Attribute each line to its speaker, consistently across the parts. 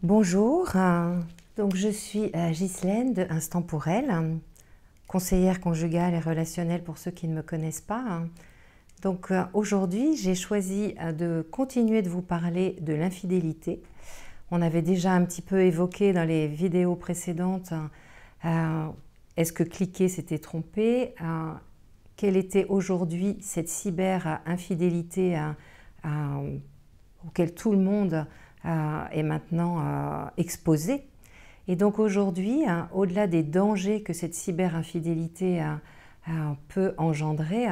Speaker 1: Bonjour, donc je suis Ghislaine de Instant pour elle, conseillère conjugale et relationnelle pour ceux qui ne me connaissent pas. Donc aujourd'hui, j'ai choisi de continuer de vous parler de l'infidélité. On avait déjà un petit peu évoqué dans les vidéos précédentes est-ce que cliquer s'était trompé, quelle était aujourd'hui cette cyber-infidélité auquel tout le monde est maintenant exposé. Et donc aujourd'hui, au-delà des dangers que cette cyber-infidélité peut engendrer,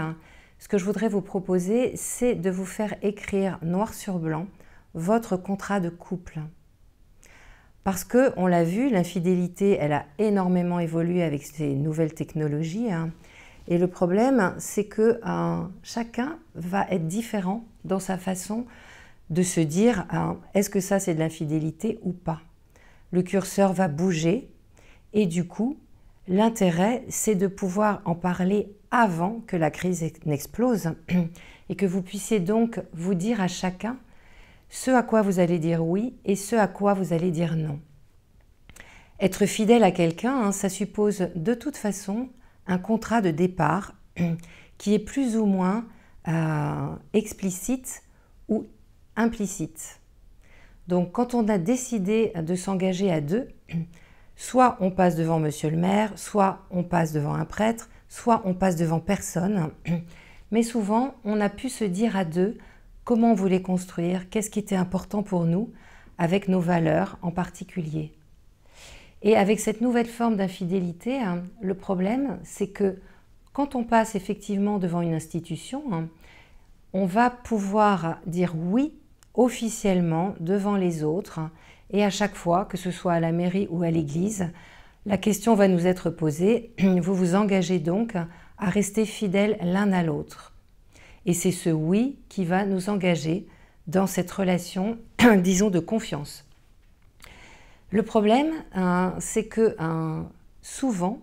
Speaker 1: ce que je voudrais vous proposer, c'est de vous faire écrire noir sur blanc votre contrat de couple. Parce que, on l'a vu, l'infidélité, elle a énormément évolué avec ces nouvelles technologies. Et le problème, c'est que chacun va être différent dans sa façon de se dire est-ce que ça c'est de l'infidélité ou pas. Le curseur va bouger et du coup, l'intérêt c'est de pouvoir en parler avant que la crise n'explose et que vous puissiez donc vous dire à chacun ce à quoi vous allez dire oui et ce à quoi vous allez dire non. Être fidèle à quelqu'un, ça suppose de toute façon un contrat de départ qui est plus ou moins explicite ou implicite. Donc quand on a décidé de s'engager à deux, soit on passe devant monsieur le maire, soit on passe devant un prêtre, soit on passe devant personne, mais souvent on a pu se dire à deux comment on voulait construire, qu'est-ce qui était important pour nous, avec nos valeurs en particulier. Et avec cette nouvelle forme d'infidélité, le problème c'est que quand on passe effectivement devant une institution, on va pouvoir dire oui officiellement devant les autres et à chaque fois, que ce soit à la mairie ou à l'église, la question va nous être posée, vous vous engagez donc à rester fidèles l'un à l'autre. Et c'est ce oui qui va nous engager dans cette relation, disons, de confiance. Le problème, c'est que souvent,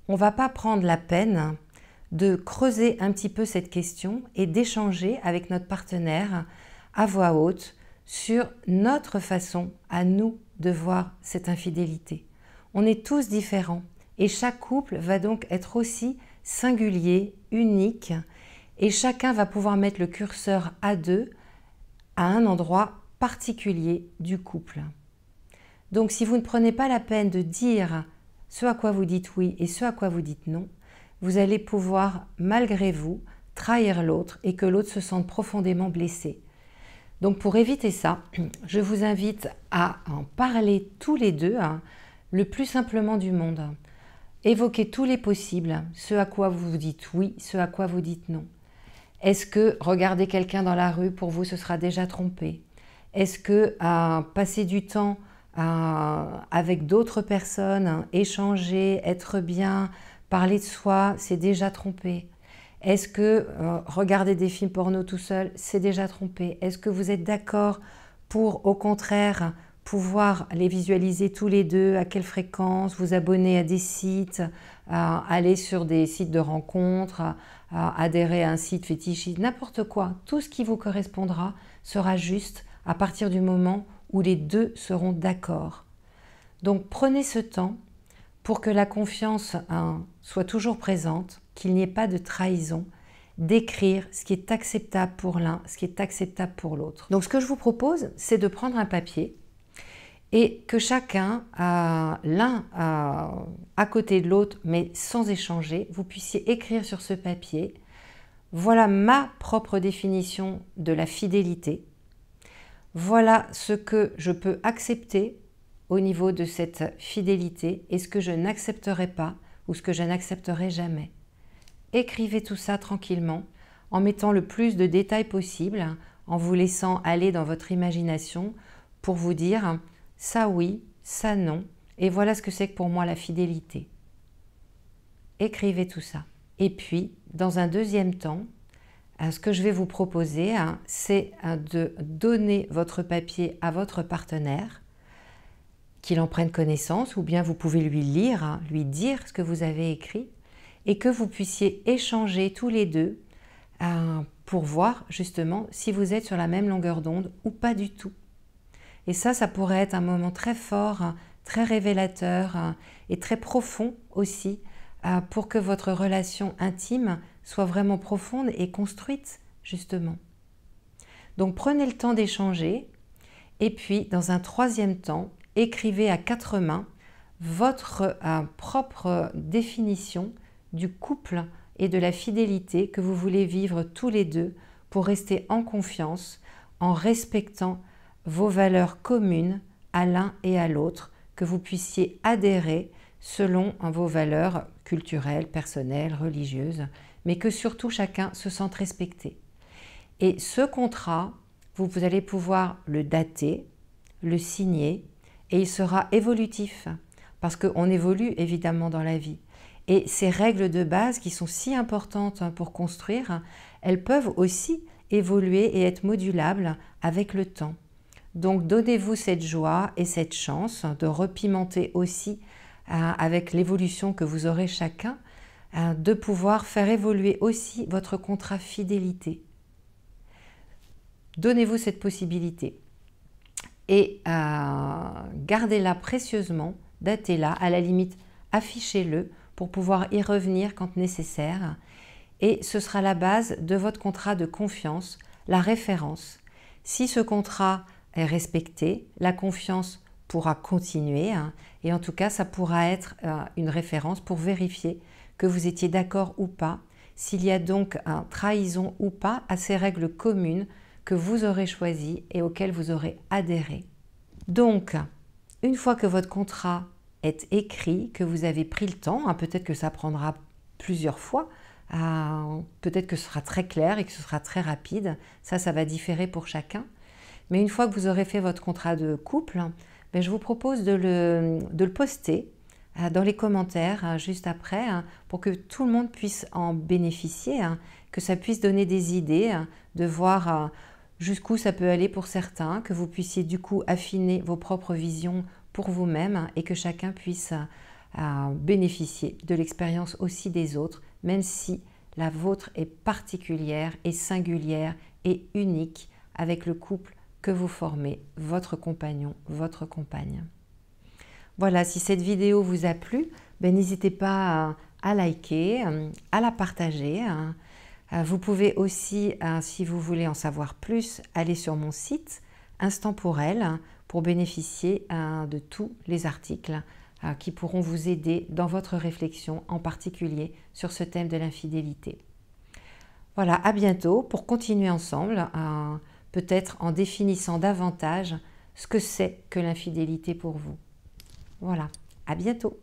Speaker 1: on ne va pas prendre la peine de creuser un petit peu cette question et d'échanger avec notre partenaire à voix haute sur notre façon à nous de voir cette infidélité. On est tous différents et chaque couple va donc être aussi singulier, unique et chacun va pouvoir mettre le curseur à deux à un endroit particulier du couple. Donc si vous ne prenez pas la peine de dire ce à quoi vous dites oui et ce à quoi vous dites non, vous allez pouvoir, malgré vous, trahir l'autre et que l'autre se sente profondément blessé. Donc pour éviter ça, je vous invite à en parler tous les deux, le plus simplement du monde. Évoquez tous les possibles, ce à quoi vous dites oui, ce à quoi vous dites non. Est-ce que regarder quelqu'un dans la rue, pour vous, ce sera déjà trompé? Est-ce que passer du temps avec d'autres personnes, échanger, être bien, parler de soi, c'est déjà trompé? Est-ce que regarder des films porno tout seul, c'est déjà trompé? Est-ce que vous êtes d'accord pour, au contraire, pouvoir les visualiser tous les deux, à quelle fréquence, vous abonner à des sites, aller sur des sites de rencontres, adhérer à un site fétichiste, n'importe quoi. Tout ce qui vous correspondra sera juste à partir du moment où les deux seront d'accord. Donc prenez ce temps pour que la confiance soit toujours présente, qu'il n'y ait pas de trahison, d'écrire ce qui est acceptable pour l'un, ce qui est acceptable pour l'autre. Donc ce que je vous propose, c'est de prendre un papier et que chacun, l'un à côté de l'autre, mais sans échanger, vous puissiez écrire sur ce papier « Voilà ma propre définition de la fidélité. Voilà ce que je peux accepter au niveau de cette fidélité et ce que je n'accepterai pas ou ce que je n'accepterai jamais. » Écrivez tout ça tranquillement, en mettant le plus de détails possible, en vous laissant aller dans votre imagination pour vous dire « ça oui, ça non, et voilà ce que c'est que pour moi la fidélité. » Écrivez tout ça. Et puis, dans un deuxième temps, ce que je vais vous proposer, c'est de donner votre papier à votre partenaire, qu'il en prenne connaissance, ou bien vous pouvez lui lire, lui dire ce que vous avez écrit, et que vous puissiez échanger tous les deux pour voir justement si vous êtes sur la même longueur d'onde ou pas du tout. Et ça pourrait être un moment très fort, très révélateur et très profond aussi pour que votre relation intime soit vraiment profonde et construite, justement. Donc prenez le temps d'échanger et puis dans un troisième temps, écrivez à quatre mains votre propre définition du couple et de la fidélité que vous voulez vivre tous les deux pour rester en confiance, en respectant vos valeurs communes à l'un et à l'autre, que vous puissiez adhérer selon vos valeurs culturelles, personnelles, religieuses, mais que surtout chacun se sente respecté. Et ce contrat, vous allez pouvoir le dater, le signer, et il sera évolutif, parce qu'on évolue évidemment dans la vie. Et ces règles de base qui sont si importantes pour construire, elles peuvent aussi évoluer et être modulables avec le temps. Donc donnez-vous cette joie et cette chance de repimenter aussi avec l'évolution que vous aurez chacun, de pouvoir faire évoluer aussi votre contrat fidélité. Donnez-vous cette possibilité et gardez-la précieusement, datez-la, à la limite affichez-le pour pouvoir y revenir quand nécessaire. Et ce sera la base de votre contrat de confiance, la référence. Si ce contrat est respecté, la confiance pourra continuer et en tout cas ça pourra être une référence pour vérifier que vous étiez d'accord ou pas, s'il y a donc trahison ou pas à ces règles communes que vous aurez choisies et auxquelles vous aurez adhéré. Donc, une fois que votre contrat est écrit, que vous avez pris le temps, peut-être que ça prendra plusieurs fois, peut-être que ce sera très clair et que ce sera très rapide, ça va différer pour chacun. Mais une fois que vous aurez fait votre contrat de couple, je vous propose de le poster dans les commentaires juste après pour que tout le monde puisse en bénéficier, que ça puisse donner des idées, de voir jusqu'où ça peut aller pour certains, que vous puissiez du coup affiner vos propres visions pour vous-même et que chacun puisse bénéficier de l'expérience aussi des autres, même si la vôtre est particulière et singulière et unique avec le couple que vous formez, votre compagnon, votre compagne. Voilà, si cette vidéo vous a plu, n'hésitez pas à liker, à la partager. Vous pouvez aussi, si vous voulez en savoir plus, aller sur mon site Intemporel pour bénéficier de tous les articles qui pourront vous aider dans votre réflexion, en particulier sur ce thème de l'infidélité. Voilà, à bientôt pour continuer ensemble, peut-être en définissant davantage ce que c'est que l'infidélité pour vous. Voilà, à bientôt.